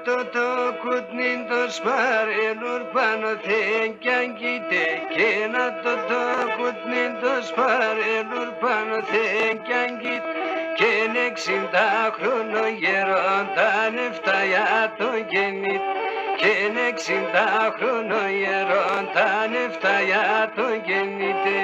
το κουτνίν το σπαρέλουρ πάνω θέν κι αν κοίτε και να το κουτνίν το σπαρέλουρ πάνω θέν κι αν κοίτε και είναι 60 χρόνο γερόν τα νεφτά για το γεννήτ και είναι 60 χρόνο γερόν τα νεφτά για το γεννήτε.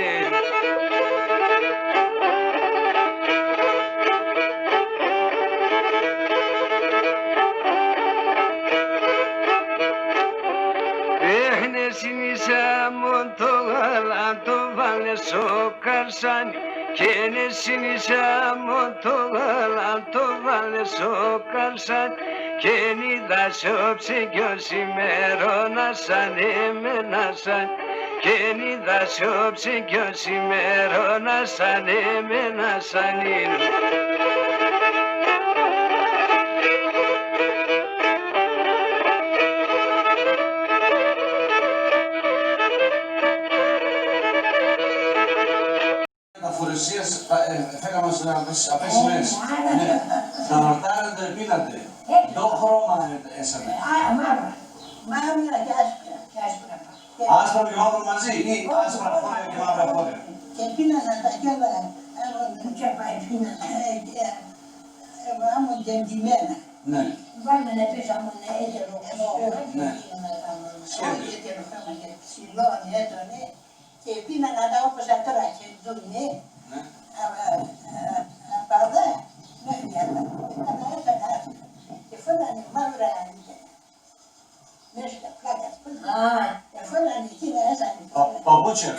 Συνήσα μου το γάλα το βάλε στο καρσάνι και είναι συνήσα μου το γάλα το βάλε στο καρσάνι και είδα σώψε κι ο σημερώνας σαν εμένα σαν και είδα σώψε κι ο σημερώνας σαν εμένα σαν είναι. Φέγαμε στις απέσιμες. Τα ρωτάρετε, πίνατε. Το χρώμα έσαμε. Μαύρα. Μαύρα και άσπρα. Άσπρα και μαύρο μαζί ή άσπρα φόλια και μαύρα φόλια. Και πίνανα τα κιόλα. Άμουν τεντημένα. Ναι. Βάλανε πίσω άμουν έτερο χρώμα. Ναι. Όχι έτερο χρώμα και ψηλώνει έτρωνε. Και πίνανα τα όπως τώρα και δούνε. Απαδά, και φώνανε μαύρα μέσα στα πλάκα. Και φώνανε εκείνα έσανε. Παπούτσια.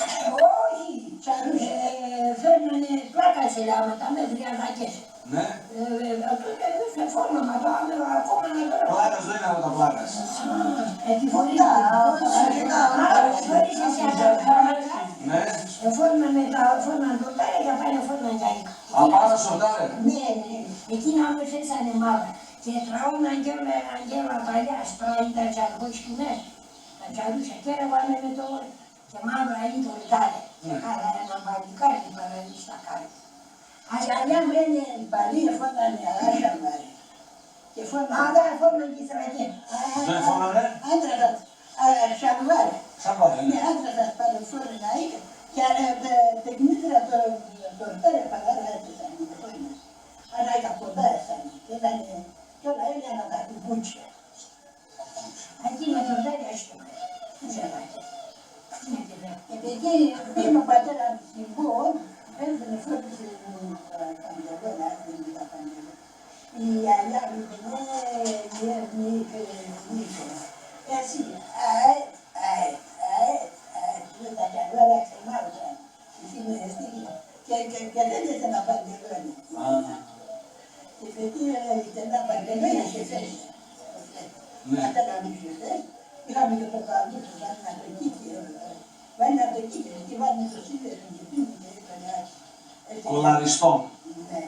Όχι, τσαρούσε, φέρνανε πλάκα σε λάματα με τριαντάκες. Ναι. Τότε σε φώναμα, ακόμα να τώρα. Πλάκας δεν είναι από τα πλάκας. Εκεί φορήσε. Φορήσε σε αυτά. Ναι. Φώνανε τα τοτάρια και πάνε φώνανε τα έκα. Απάνω σορτάρε. Ναι, εκείνα όμως έσανε μαύρα. Και τραώναν αγγέλα παλιά, σπρά ήταν τσαρκόσκινες. Τα τσαρούσα και έβαλε με το όριο. Και μαύρα είναι το λιτάρε. Και κάρα ένα παλικάρι παραδείγει στα κάρια. Αγαλιά μένε παλί, φώνανε αγάσια μάρι. Και φώνανε και στρατέ. Δεν φώνανε. Άντρας, σαλβάρε. Σαλβάρε, ναι. Άντρας παρεφόρε να είναι. Και τεκνήτρα το ρωτάρε παγάρα έτεσαν. Αλλά ήταν κοντά έσανε. Και όλα έλεγαν τα κουμπούτσια. Εκεί με το ρωτάρε έστωμε. Επειδή πήγαινε ο πατέρας στην Πόν, έφερε φώτισε τα παντελώνα, έφερε τα παντελώνα. Η αλλιά μου είπε, έτσι, με τα καλώνα ξεμάρωσαν. Και δεν ήταν τα παντελώνα. Και παιδί ήταν τα παντελώνα και θέση. Πατέρα μου είχε θέση. Είχαμε και το καλούτσο, βάζει να το κοίτει. Βάζει να το κοίτει και βάζει το σίδερο και πίνει και έκανε άρχι. Κολαριστό. Ναι.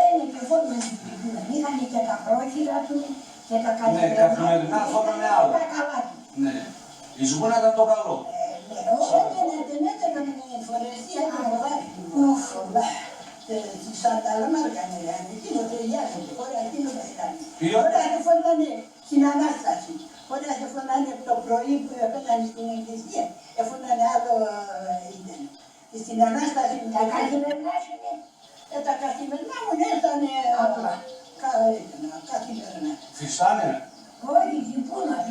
Είναι και φόρμα στην πικούνα. Είχαν και τα πρόχειρα του και τα καθημερινά. Ναι, καθημερινά φόρμανε άλλο. Τα καλά του. Ναι. Η ζουγούνα ήταν το καλό. Δεν έκανε με φορεσία και μοβάρι. Σαν τα λαμάρκα με λένε. Εκείνο ταιριάζονται. Ωραία, εκείνο τα έκανε. Ωραία, δεν φόρμανε στην Ανάσταση. Ωραία, δεν φόρμανε το πρωί που έπαιρναν στην εκκλησία. Φόρμανε άλλο ήταν. Στην Ανάσταση τα καθημερινά σου είναι. Τα καθημερινά μου ήταν απλά. Καθημερινά. Φυστάνε. Όχι, ζυπούνας.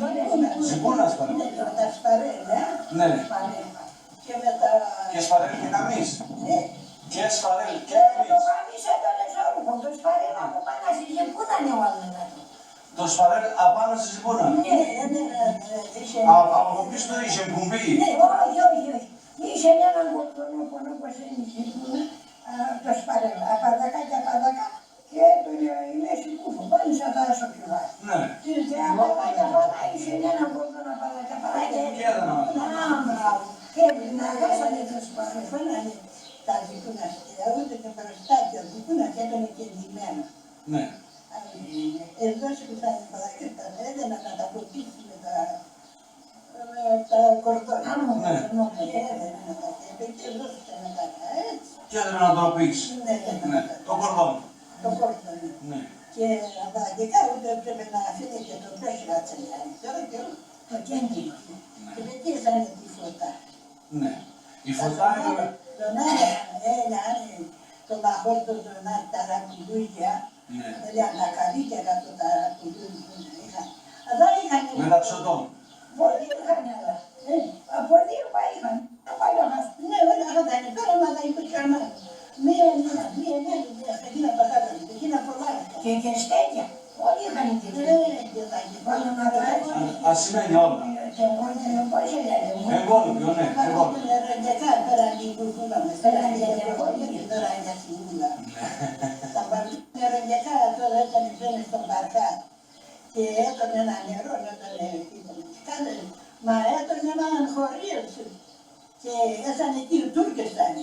Ζυπούνας παρέ. Ναι, τα σπαρέλα. Ναι. Και με τα... Και σπαρέλ και καμίς. Ναι. Και σπαρέλ και Το καμίς. καμίς έτωνε σώρουχο. Το σπαρέλ από πάνω στη ζυπούνα ανεβάζανε. Το σπαρέλ απάνω στη ζυπούνα. Ναι, ναι. Από πίσω του είχε κουμπί. Ναι, όχι. Είχε έναν κοκτόνο πόνο όπως είναι η ζυπούνα. Το σπαρέλ. Απαδακά και απαδακά. Και τον μέση κούφο. Πάλι σαν τα άσο πιβάζει. Ναι. Και απαδακά είχε έναν κοκτόνο απαδακά. Και έδωνα. Μπράβο. Και να γάσανε το σπαρέλ. Φαίνανε τα ζυπούνα. Ούτε και προστάτια ζυπούνα και ήταν και ντυμένα. Ναι. Εδώ σου κουτάνε παρακέττα, έδαινα να τα ποτίσει με τα κορδόνια. Ναι. Έδαινα να τα και εδώ σου τα μετά, έτσι. Και έδωνα να το πεις. Ναι. Το κορδόν. Το κορδόνι. Ναι. Και απαντικά ούτε έπρεπε να αφήνει το κέντρο. Και πετύχανε τη φωτά. Ναι. Η φωτά είναι... Τον τον αχόρτο τον τα κουδούκια, δηλαδή τα καλύτερα το τα κουδούκια είχαν. Αλλά είχαν... Μεταξωτών. Πολλοί είχαν, αλλά. Πολλοί είχαν. Ναι, όλα αυτά είναι πέρα, αλλά υπήρχαν μία εκείνα τα χάτανε, εκείνα πολλά. Και στέκια. Όλοι είχαν Ας σημαίνει όλα. Εγκόλπιο, ναι, εγκόλπιο. Τα παραδιακά τώρα ήταν πέντε στον παρκά και έτωνε ένα νερό, μα έτωνε έναν χωρίο και έσανε εκεί οι Τούρκες ήταν.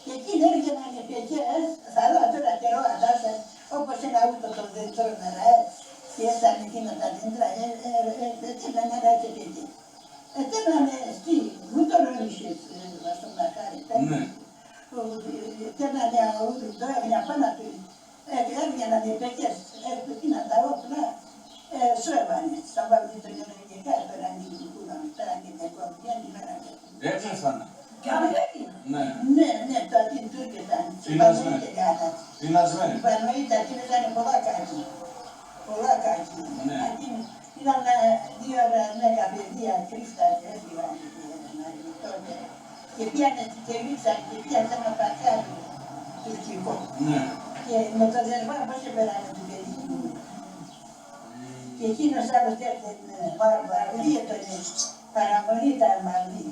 Και εκεί έρχονταν οι πεκές, θα λέω τώρα καιρό αντάσαν, όπως ένα ούτω το δέντρο νερά, και έσανε εκείνα τα δέντρα, έτυναν ένα και πεκέ. Έτυνανε εκεί, ούτω ρόνισες στον Μαχάρη, έτυνανε ούτω, έγνια πάνω του, έβγαιναν οι πεκές, εκείνα τα όπλα, σου έβανε, στα βάλει το νερογικά, πέραν την κουλκούλα, πέραν την εκκομβιά, την πέραν την κουλκούλα. Έτσι έφτανε. Ναι, τα την Τούρκες ήταν. Πεινασμένοι. Οι Πανοίτες ήταν πολλά κάκι. Πολλά κάκι. Ήταν 2 παιδιά κρύφτα και έφυγαν τότε. Και πήγανε και ρίξαν και πήγανε ένα παρκάρι τουρκικό. Και με το δερβά πώς έπαιρανε το παιδί μου. Και εκείνος άλλος έρθεν παραμονή, παραμονή τα μαλλί.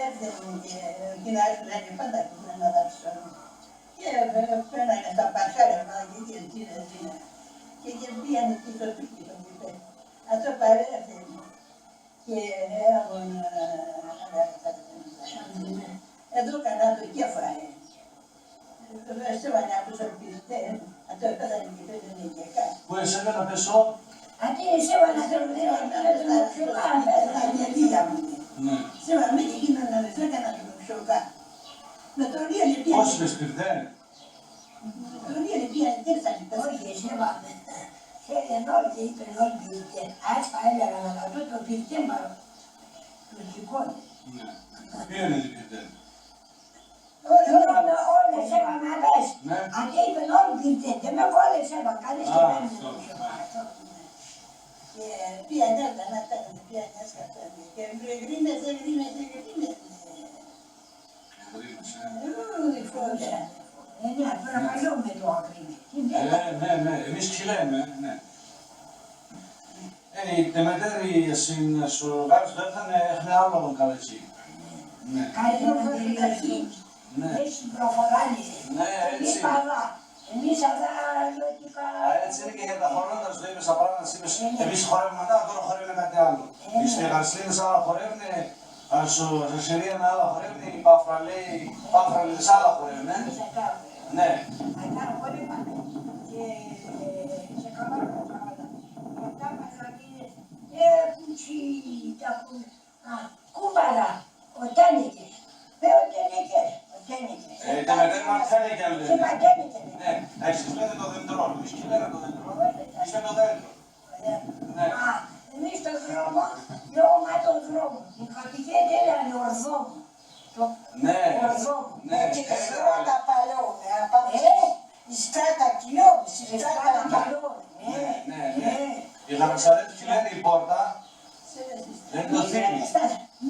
Έρθεν και εκείνα έρθανε πάντα να τα ψώνουν. Και πέρανε στα παρκάρια και εκείνα. Και πήγανε εκεί στο Τούρκι τον είπε. Αυτό παρέφερε και έχουν εδώ καλά το κέφαλο. Έβαλε από τους ορπιστές, αυτό πέθανε και πέθανε και κάτι. Που εσένα να πέσω. Αντί έβαλε να πέθανε και λίγα μου. Έβαλε με εκείνο να δεν έκανα τον ψωκά. Με το ρίελ πήγανε. Πόσοι με σπιρτέ. Το ρίελ πήγανε και ήρθανε. Όχι, έβαλε. Ενώ και είπαν όλοι πυρτέ, άσπα έλεγαν αλλά το πυρτέ μάλλον τουρκικό. Ποιο είναι το πυρτέ. Όλες έβαλαν άλλες. Αντί είπαν όλοι πυρτέ, δεν με όλες έβαλαν, κανείς και δεν είναι το πιο. Και πήγαν έρθαν να τάνε, πήγαν έσκατανε και γρήμες. Ναι, τώρα παλιό με το άκρη. Ναι, εμείς ξυλέμε, ναι. Η Τεμετέρη σου γράψει το έχανε άλλο καλέτσι. Καλό περιοχή, έτσι προχωράνε. Εμείς παρά, εμείς αδαλωτικά. Έτσι είναι και για τα χορόντα σου είπες τα πράγματα, εμείς χορεύουμε μετά, τώρα χορεύουμε κάτι άλλο. Οι Στεγαρσλίνες άλλα χορεύουν, η Συρία άλλα χορεύουν, οι Παφραλίδες άλλα χορεύουν. Ναι. Αλλά χορεύαμε και σε καλά πράγματα. Μετά μας αγγείλες, πουτσι, τα κούμπαρα, ο τένικες. Ο τένικες. Τα μετέρ ματσένικες λένε. Και ματένικες. Ναι, εσείς λέτε το δέντρο, εμείς και λέμε το δέντρο. Εμείς είναι το δέντρο. Εμείς το δρόμο, λόγω το δρόμο. Η κατοικία έλεγαν ορδόμο. Ναι, ναι. Και στράτα παλαιόμε, η στράτα κλειώμη, η στράτα παλαιόμε. Ναι. Η Λαμεσαρέτη τι λένε η πόρτα, λένε το θύμι.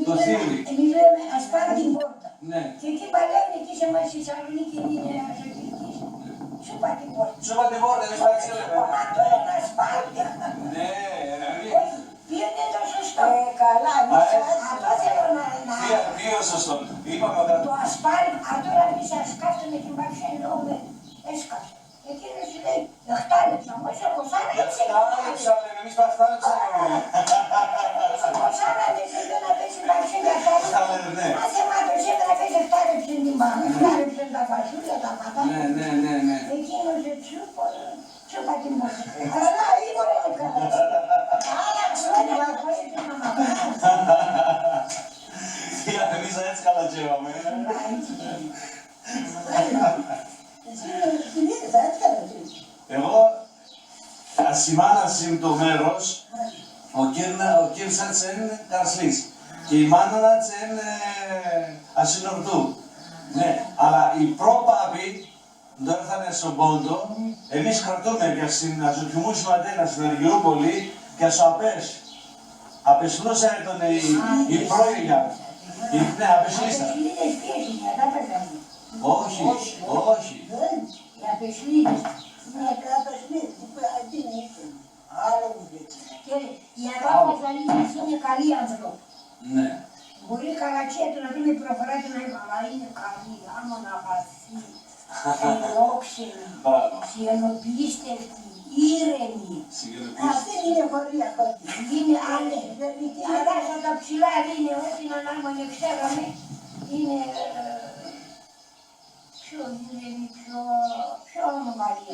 Το θύμι. Εμείς λέμε ας πάρει την πόρτα. Ναι. Και εκεί παλαιώνει εκεί σε μας η Θεσσαλονίκη είναι ασφαλιστής. Σου είπα την πόρτα. Σου είπα την πόρτα, εμείς πάλι λέμε. Μα τώρα να σπάρει. Ναι, Ποιο είναι το σωστό. Καλά, αυτό θέλω να... Ποιο σωστό. Είπαμε όταν... Το ασπάρι, τώρα εμείς ασκάψαμε την Παρσενό με έσκαψε. Εκείνος σου λέει, εχτάλεψα, όμως εγώ σάρα έτσι. Εχτάλεψα, εμείς παχτάλεψα. Εγώ σάρα δεν θέλω να πέσει Παρσενό εχτάλεψα. Άσε μάτως έβαλε να πέσει εχτάλεψε την μάνα, εχτάλεψε τα φασούλια, τα πατάτα. Ναι. Εκείνος τσούπα την μόσα. Καλά, είπα δεν καλά. Άλλαξε, δεν χωρί την μαμά. Εμείς έτσι καλά τσέβαμε. Εγώ ασημάνασαι το μέρος Ο κύριος είναι Καρσλής και η μάνα της είναι Ασυνορτού. Ναι, αλλά οι πρόπαποι δεν ήρθανε στον Πόντο, εμείς κρατούμε και στην Αζοκιμούς Ματένα στην Αργυρούπολη και στο ΑΠΕΣ. Απεσλούσαν τον η πρόγεια. Ναι, απεσλήσαν. Απεσλίδες πιέζουν, τα πέθανε. Όχι, όχι. Οι απεσλίδες. Ναι, κατασμίδες, εκεί είναι. Άλλο μου λέει. Και η Αγάπη Ζαλίδης είναι καλή άνθρωπο. Ναι. Μπορεί καλατσία του να δούμε προφορά του να είναι, αλλά είναι καλή, άμα να βαθθεί, ελόξενη, Μπράβο. σιωνοπίστευτη, ήρεμη. Αυτή είναι χωρία χωρί. Είναι άλλη. Αλλά σαν τα ψηλά είναι ό,τι να ανάμονε ξέραμε, είναι πιο ήρεμη, πιο ομογαλή.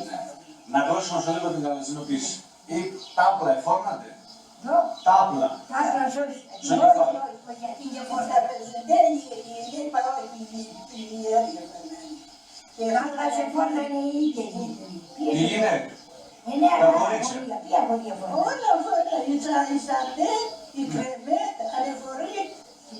Να δώσουμε στο λίγο την καλασινοποίηση. Ή τάπλα εφόρνατε. Εδώ, Τάπλα. τα τρασώσει. Στον Όχι, κεφάλι. όχι, γιατί είναι Στα πολλά. δεν είπα όχι η ιερία. Άμα σε φόρνανε οι ίδιες. Η γυναίκα. Είναι Τα άλλα κορίτσια. χωρία. Ποια χωρία φόρνανε. Όλα αυτά, η σαντέ, η κρεμέτ, αλεφορή,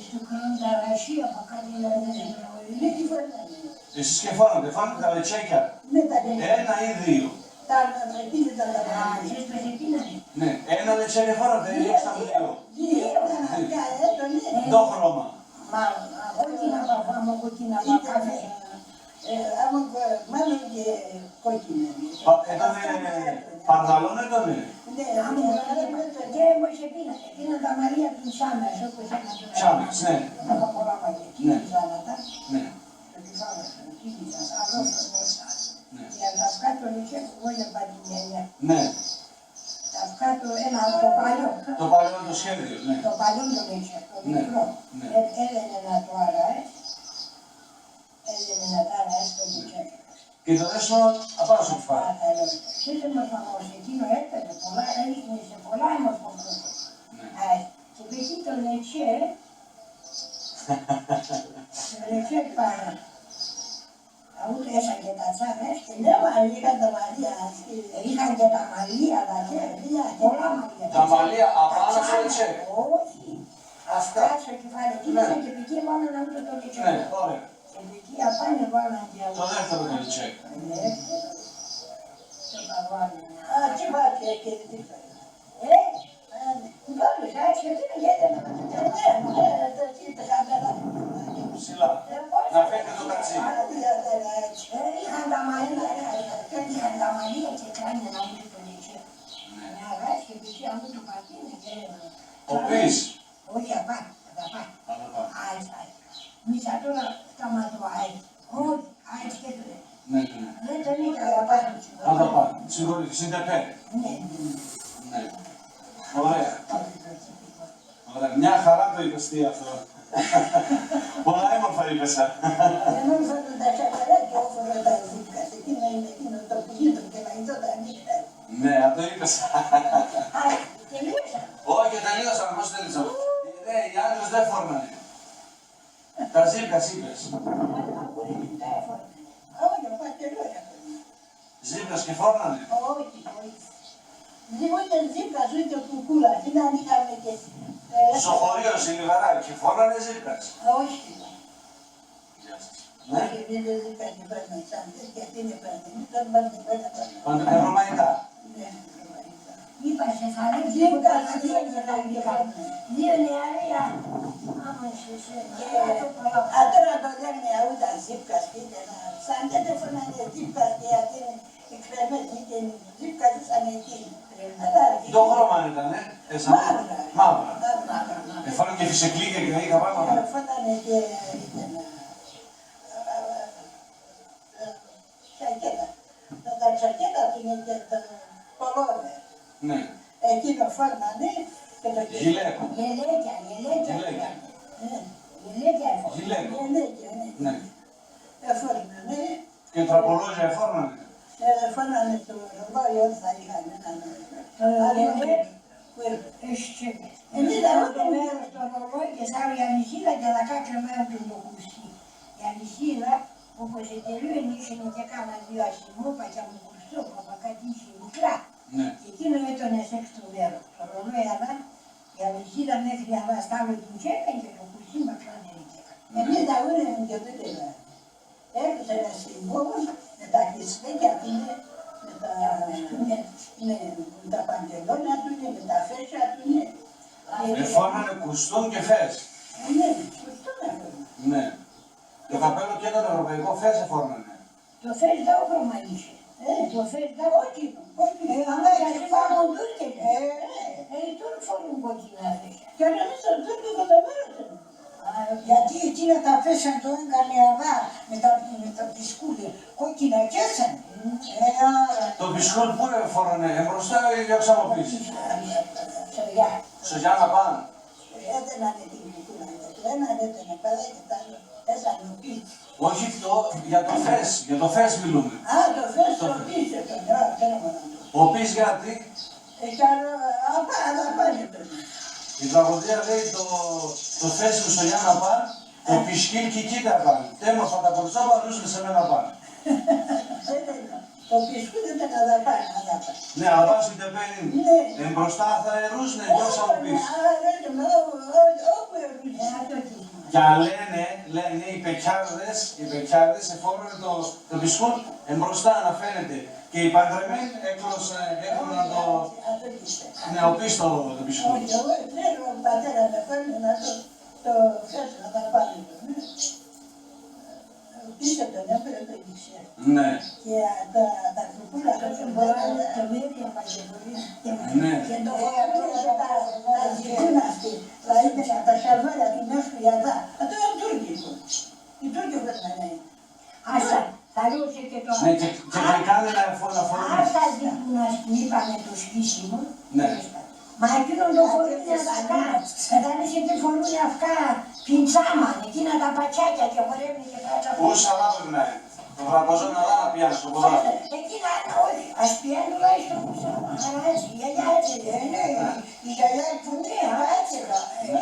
Στην κρονταρασία από κάτι να είναι τι φορνάνε. Εσείς και φόρνατε, φάνετε τα λετσέκια. Με τα λεφτά, Ένα ή δύο. τα ανατρεπίδια τα λεφτά. Εσείς το ζητήνανε. Ναι, ένα λετσέκια φόρνατε, ή στα δύο. Δύο, κανένα, έτονε. Το χρώμα. Μάλλον, όχι να πάω, άμα εγώ τι να πάω καφέ. Μάλλον και κόκκινα. Ήτανε παρδαλόν ήτανε. Ναι, Άμα μου και όμως πήνα τα Μαρία του Σάμερς, όπως έκανα τώρα. Σάμερς, ναι. Είχα πολλά μαλλιά. Τι Ναι. ζάνατα, Ναι. το κεφάλαιο, τι ζάνατα, αλλός το μέσα. Ναι. Και τα σκάτω λυκέ που εγώ για παντινένια. Ναι. Τα σκάτω ένα από το παλιό. Το παλαιό το σχέδιο, ναι. Το παλιό το λύκε, το Ναι. μικρό. Ναι. Έλενε να το άρα, Έλενε να το άρα, έστω λυκέ. Και το δέσμα απάνω στο κεφάλι. Σύντομος όμως, εκείνο έπαιρνε πολλά, έδειχνε σε πολλά αιμοσπονδρούκο. Ναι. Και εκεί το λετσέ, το λετσέ πάρα. Ούτε έσαν και τα τσάνες και ναι, μα είχαν τα μαλλιά. είχαν και τα μαλλία, τα γέρια, πολλά μαλλιά. Τα μαλλιά απάνω Τα στο τσάνα, λετσέ. Όχι. Αυτά. Αυτά στο κεφάλι. Τι Ναι. ήταν και εκεί βάλανε ούτε το λετσέ. Ναι, ωραία. Και εκεί απάνε βάλανε και Το δεύτερο το λετσέ. Το παγώνει. Α, τι βάζει και δίπλα. Μπράβος, άρχισε να γίνεται να Ψηλά. Να φέρετε το κατσί. Είχαν τα μαλλία, είχαν τα μαλλία και κάνανε να μου το λύσιο. Μια ράση και πίσω αν μου το πατίνε και Ο πεις. όχι απάνω, απάνω. Αλλά Άις, άις. Μισά τώρα σταματώ, όχι, άις και το λέει. ναι, ναι. Δεν τον είχα απάνω. Να το πάμε. Συγχωρείτε, συντεπέ. Ναι, Ναι. Ωραία. Ωραία. Μια χαρά το είπες τι αυτό. Πολλά έμορφα είπες. Ενώ θα το τα σακαράκια όφορα τα δίπλα. Εκείνο είναι εκείνο το πουλίτο και να ειδώ τα νύχτα. Ναι, αν το είπες. άις, τελείωσα. Όχι, τελείωσαμε, πώς τελείωσαμε. Ναι, οι άντρες δεν φόρνανε. Τα ζύμπκας είπες. Όχι, πάει και λόγια. Ζύμπκας και φόρνανε. Όχι, όχι. Δεν ούτε ζύκας ούτε κουκούλα. Τι να είχαμε και... Στο χωρίο στη Λιβαρά και φόρνανε ζύμπκας. Όχι. Γεια σας. Ναι, Όχι, δεν ζύκας και παίρνει σαν γιατί είναι παίρνει. Δεν παίρνει παίρνει. πάντοτε ρωμαϊκά. Είπα σε θα λέει Ζύκα, δύο δύο νεαρία. Άμα Α, τώρα το λένε αούτα ζύκας και ήταν σαν και δεν φωνάνε ζύκας και γιατί είναι εκκρεμένη και ζύκας σαν εκείνη. Το χρώμα ήταν, μαύρα. Εφάνω και φυσικλίκια και είχα πράγματα. Φωνάνε και ήταν σακέτα. Τα σακέτα του είναι και το κολόνε. Ναι. Εκείνο φώνανε και το Γυλαίκα. Γελέκια. Γυλαίκα. Γελέκια έφω. Γυλαίκα. γυναίκια, Ναι. φώνανε. Και τραπολόγια εφόρνανε. Φώνανε το ρολόι όταν θα είχαν Εμείς θα το μέρος στο ρολόι και σαν η αλυσίδα και θα κάτσαμε από το κουστί. Η αλυσίδα, όπως εταιρείων ήσουν και κάνα δύο ασημόπα και από κουστό, από κάτι είχε μικρά. Ναι. Και εκείνο έτωνε σε έξω το μέρος. Το ρολόι αλλά Κοίτα μέχρι αβαστάμε του τσέπεν και το κουστί μακράνε νικήκα. Εμείς τα ούραμε και τότε έρθωσε ένα συμβόλος με τα χεστέκια του, με τα παντελόνια του, με τα φέσια του. Φόρμανε κουστούν και φες. Ναι, σωστό να πούμε. Ναι. Το καπέλο και το ευρωπαϊκό φες εφόρμανε. Το φες δα όχρωμα είχε. Το φες δα Κόκκινο, αλλά και πάνω Τούρκες. Οι Τούρκοι φορούν κόκκινα φέσια. και αν εμείς τον Τούρκο καταβέρασαν. Γιατί εκείνα τα φέσαν το έκανε αβά με τα πισκούλια, κόκκινα κέσαν. Το πισκόλ πού εφόρμανε, εμπροστά ή για ξαμοπής. Σωριά. Στο Γιάννα Παν. Δεν είναι την κουκούλα, το ένα ήταν πέρα και τα άλλο έσανε ο πίτσος. Όχι για το φες μιλούμε. Α, το φες το πίσω τον, δεν μου να το. Ο πις γιατί, Απάνε τον. η τραγωδία λέει το φες μου στο Γιάννα Παν, το πισκίλ και κοίτα παν. Τέμα θα τα κορτσάβα, ρούσουν σε μένα παν. Το πισκού δεν ήταν αδαπάνε. Ναι, αλλά βάζει την τεπένη. Εμπροστά θα ερούσουν, δυο ξαμοπής. Όπου ερούσε. Και λένε οι πεκιάρδες εφόρμανε το πισκούλ εμπροστά να φαίνεται. Και οι παντρεμένοι έκαναν το οπίστο το πισκούλ. Εγώ θέλω ο πατέρα να φέρνει να το φέρνει να τα πάρει. Πίσω τον έφερε το νησί. Ναι. Και τα κουκούλα τον μποράνε το μύρια παγιατορία. Και το φορτούν τα ζητούν αυτοί. Δηλαδή τα σαλβάρια του μέχρι για αυτό είναι τουρκικό. Οι Τούρκοι φέρνανε. Άστα, θα λούσε και το... Ναι, και γλυκάνε να φορούν. Άστα δείχνουν να είπανε το σκίσιμο. Ναι. Μα εκείνον το φορούν αυτά. Κατάλησε και φορούν αυτά πιντσάμα, εκείνα τα πατσάκια και φορεύουν και πράτσα. Ούσα λά περνάει. Το βρακοζόν αλλά να πιάνει στο ποδάρι. Εκείνα όχι, ας πιάνουν τουλάχιστον πιντσάμα. Αλλά έτσι, η γιαγιά έτσι. Η γιαγιά που ναι, έτσι.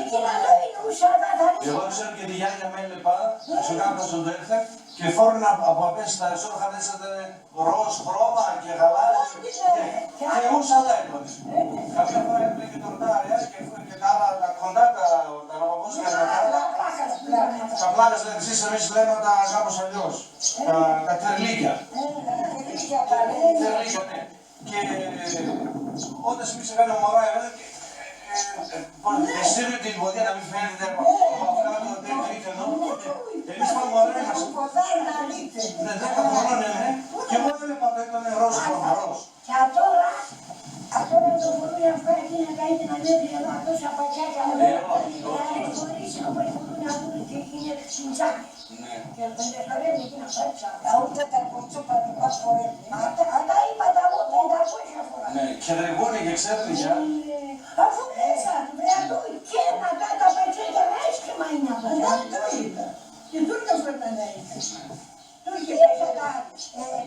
Εκείνα το είναι ουσάδα θα Εγώ ξέρω και τη Γιάννια με έλεπα, στο κάτω στον το έρθε και φόρουν από απέστα τα εσώρουχα δέσατε ροζ χρώμα και γαλάζι και ούσα λά είπανε. Κάποια φορά έπαιρνε και τορτάρια και τα άλλα τα κοντά τα ραπαπούσια και τα άλλα. Τα πλάκας λέτε εσείς, εμείς λέμε τα κάπως αλλιώς. Τα τερλίκια. Τερλίκια, ναι. Και όταν εμείς έκανε μωρά Πιστεύω την ποδιά να μην φαίνεται από αυτά το τέτοιο εδώ. Εμείς πάμε μωρέ μας. Ναι, 10 χρονών είναι. Και εγώ δεν είπα το ροζ χρώμα, ροζ. Και τώρα το φορούν αυτά εκείνα τα ήταν ανέβει εδώ τόσα πατσάκια. Δηλαδή χωρίς να μπορούν να πούν και είναι συντσάκι. Και δεν φορεύουν εκείνα πάτσα. Ούτε τα κοτσόπα του μας φορεύουν. Τα είπα τα εγώ 500 φορά. Ναι, και δρεγούνε και ξέρουν για. Αφού μέσα και να τα πατσάκια άσχημα είναι αυτά. Δεν το είπα. Και τούτο φέρνανε έτσι.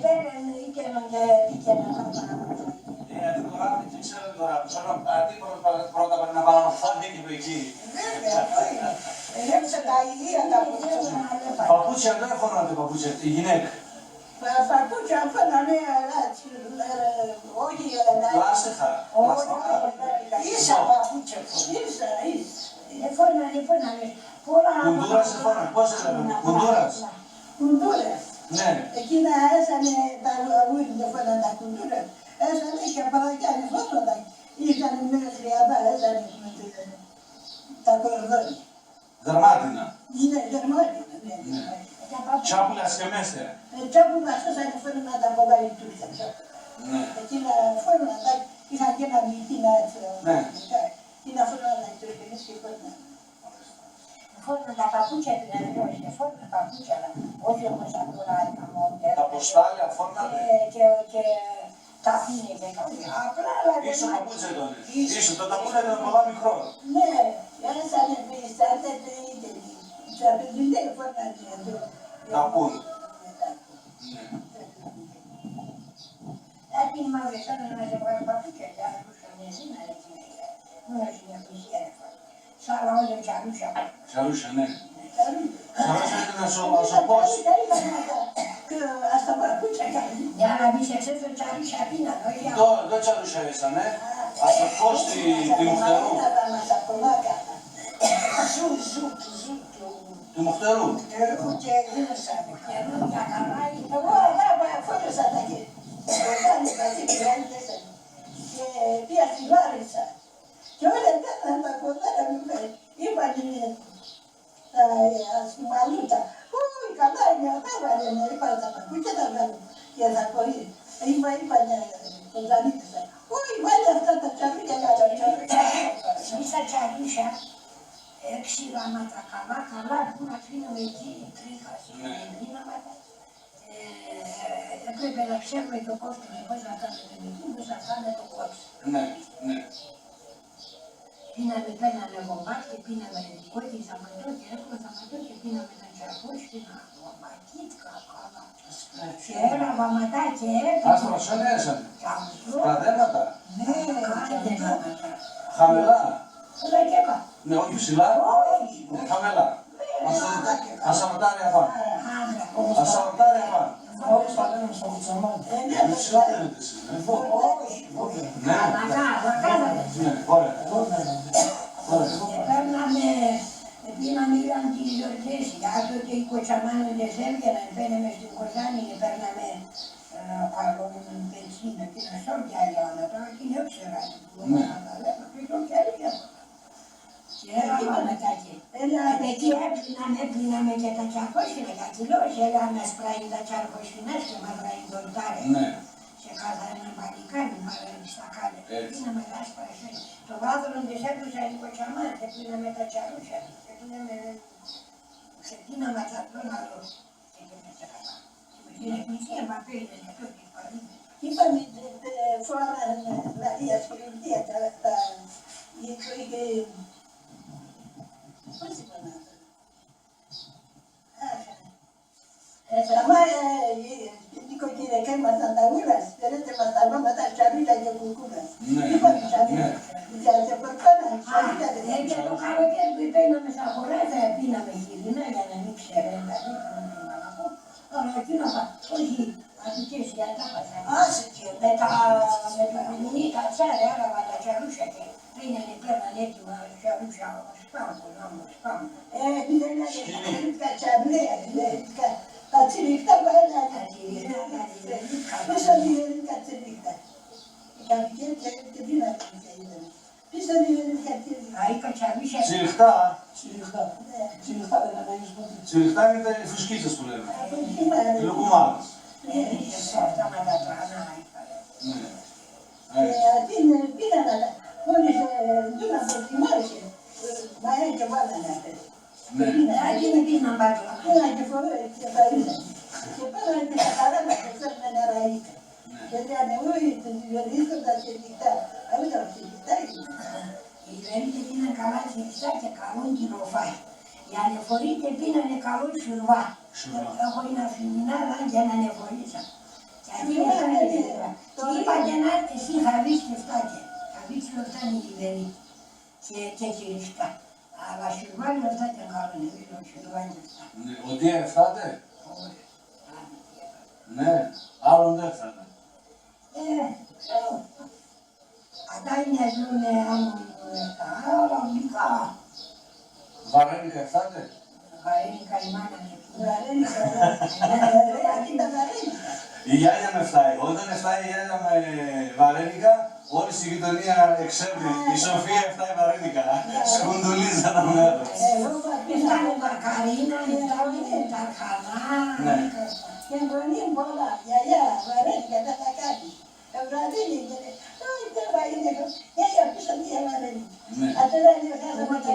Παίρνουν ήκαινον και δίκαινον θα πάρουν. Γιατί τώρα δεν ξέρω τώρα. Αντί πρώτα πρέπει να πάμε να φάνε και με εκεί. Βέβαια, αυτό είναι. Έμψε τα ιδία τα κοτσόπα. Παπούτσια δεν φοράνε παπούτσια, η γυναίκα. Παπούτσια φέρνανε όχι Λάστιχα. ίσα παπούτσια. Ίσα. Φώνανε. Κουντούρας εφόρανε, πώς έλεγε, κουντούρας. Κουντούρας. Ναι. Εκείνα έσανε τα αγούρια δεν φέρνανε τα κουντούρας. Έσανε και παρακιάνε φώτοτα. Ήρθανε μέχρι εδώ, έσανε τα κορδόνια. Δερμάτινα. Είναι δερμάτινα, ναι. Τσάπουλας και μέστερ. Τσάπουλας έσανε φέρνανε τα πολλά οι Τούρκια. Ναι. Εκείνα φέρνανε, είχαν και ένα μυθίνα έτσι. Ναι. Εκείνα φέρνανε οι Τουρκινές και φέρνανε. Φόρνα τα παπούτσια δηλαδή, όχι, φόρνα τα παπούτσια, όχι όμως σαν τώρα είχαμε όλα. Τα ποστάλια φόρνανε. Και τα αφήνε και κάτι. Απλά δηλαδή. Ίσο παπούτσια ήταν. Ίσο, το ταπούτσια ήταν πολλά μικρό. Ναι, έσανε πιστάτε το ίτελι. Τα παιδιά φέρνανε εδώ. Ταπούν. Αυτή η μαύρη σαν να σε πάρει παπούτσια και αρούσαν εσύ να ρίξει μέσα. Μόνο στην εκκλησία ρε φάση. Σαν όλα τσαρούσια. Τσαρούσια, ναι. Τσαρούσια ήταν ασωπός. Ας τα παπούτσια κάνει. Για να μπεις εξές το τσαρούσια πίναν, όχι. Το τσαρούσια ήσαν, ναι. Αδερφός του Μουχτερού. Του Μουχτερού. Εγώ φώτισα τα και κάνει μαζί πηγαίνοντας και πήγα στη Λάρισα και όλα κάναν τα κοντάρα μου είπαν στην Μαλούτα «Ούι, καλά είναι, αυτά βάλαινε, είπαν τα παπούτσια τα βάλουν και θα κολλεί». Είπαν κοντανίτες «Ούι, βάλε αυτά τα τσαρούκια κάτω». Εμείς τα τσαρούσια, 6 γράμματα καλά που να αφήνουμε εκεί τρίχα σε γράμματα. Έπρεπε να ξέρουμε το κόστος, πώς να κάνουμε με τούμπες, να κάνουμε το κόστος. Ναι, ναι. Παίρναμε βομβάκι, πίναμε κόκκι σαματό και εύκολο σαματό και πίναμε τα τσαρκόσκινα, βομβακίτικα, καλά. Και ένα βαμματάκι έπρεπε. Ας το μασονέσανε. Τα δέματα. Ναι, δέματα. Χαμηλά. Όλα και έπα. Ναι, όχι ψηλά. Χαμηλά. Ασαματάρια πάνω. Ασαματάρια πάνω. Όλες τα λέμε στο κουτσαμάνι. Είναι ψηλά λέτε εσείς. Ναι, ναι, ωραία. Πίναμε ήταν τις γιορτές, τότε οι κοτσαμάνοντες έβγαιναν, παίρναμε στην Κοζάνη και παίρναμε βενζίνα και να σόρια άλλα, τώρα και είναι όξερα, και το και έλεγε. Και έβγαιναμε τα εκεί. Εκεί έπλυναμε και τα τσαρκόσκηνα, τα κιλός, έλεγαμε σπράγει τα τσαρκόσκηνας και μας ραϊντολτάρε. Και κάθε ένα παλικάρι βάλαμε στα κάλια. Πίναμε τα άσπρα χέρια. Το βάθρο της έπλουσαν οι κοτσαμάνες και πίναμε τα τσαρούσια. Και πίναμε τα τον άλλο. Και πίναμε καλά. Στην εκκλησία μα πήρε και τότε παρήμενε. Είπαμε φορά δηλαδή ασχολητία τα και πώς είπαν αυτό. Ama nicotine ήμασταν τα ούλας, δεν έμασταν τα νόματα τσαρίλα και κουκούλας. Είπαν τσαρίλα, σε προκάναν τσαρίλα. Και το καλοκαίρι που πίναμε στα χωράδια, πίναμε χοιρινά για να μην ξέρουν τα δίπλα με τον Μαλακό. Αλλά εκείνο όχι αντικές για τα πασά. Με τα μουνί, τα τσάρε, άραβα τα τσαρούσια και πίνανε πέραν έτοιμα τσαρούσια σπάμπου, όμως σπάμπου. Δεν είναι τα τσαρλέα, τα τσιριχτά πάνε τα τσιριχτά. Πίσω διβαίνει τα τσιριχτά. Η καπικία και τι να πει. Πίσω διβαίνει τα τσιριχτά. Τσιριχτά. Τσιριχτά δεν ανάγεις ποτέ. Τσιριχτά είναι οι φουσκίτσες που λέμε. Οι λουκουμάδες. Αυτά με τα τρανά. Πήγαν μόλις δούλαν το τιμάρισε. Μα και βάλανε αυτές. Έγινε πίνα μπάτλα. Πήγαν και φορές και φαρίζαν. Και πέραν και τα καράμα και φέρναν νεραΐκα. Και λένε όλοι τους διορίσκοντα σε νυχτά. Αλλά σε νυχτά είναι. Οι Ιβερίτες πίναν καλά χειριστά και καλόν κυροφάι. Οι ανεφορίτες πίνανε καλό σουρβά. Έχω είναι αφημινάδα και να ανεφορίτσα. Και αντί να είναι το είπατε να έρθει εσύ χαβείς και φτάκε. Χαβείς και φτάνει η Ιβερίτη. Και χειριστά. Αλλά σουρβά είναι αυτά και καλό είναι. Σουρβά είναι αυτά. Ότι έφτατε. Ναι, άλλον δεν έφτατε. Ξέρω. Αυτά είναι ζουνε άλλα γλυκά. Βαρένικα έφτατε. Βαρένικα η μάνα μου. Βαρένικα. Η γιάγια με φτάει. Όταν φτάει η γιάγια με βαρένικα, όλη στη γειτονία εξέρνει. Η Σοφία φτάει βαρένικα. Σκουντουλίζα ένα μέρος. Φτάνει μακαρίνα, φτάνει ταρχανά. Και γονεί πολλά, γιαγιά, βαρένικα, δεν θα κάνει. Βραδίνει και λέει, όχι δεν θα είναι, γιαγιά πίσω τι βαρένικα. Τώρα είναι χάσαμε και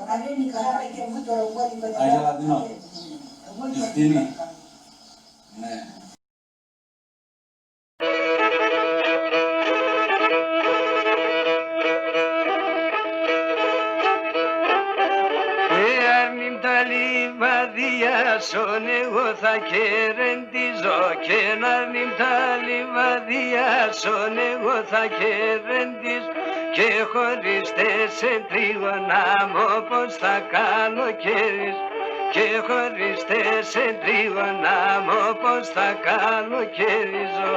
βαρένικα, χάμε και βούτορο μπόλικο. Αγία Λατινό. Η φτηνή. Ναι. Σον εγώ θα κερεντίζω και να αρνείμ τα λιβαδιά σον εγώ θα κερεντίζω και χωρίς τέσσερ τρίγωνα μου όπως τα καλοκαίρις και χωρίς τέσσερ τρίγωνα μου όπως τα καλοκαίριζω.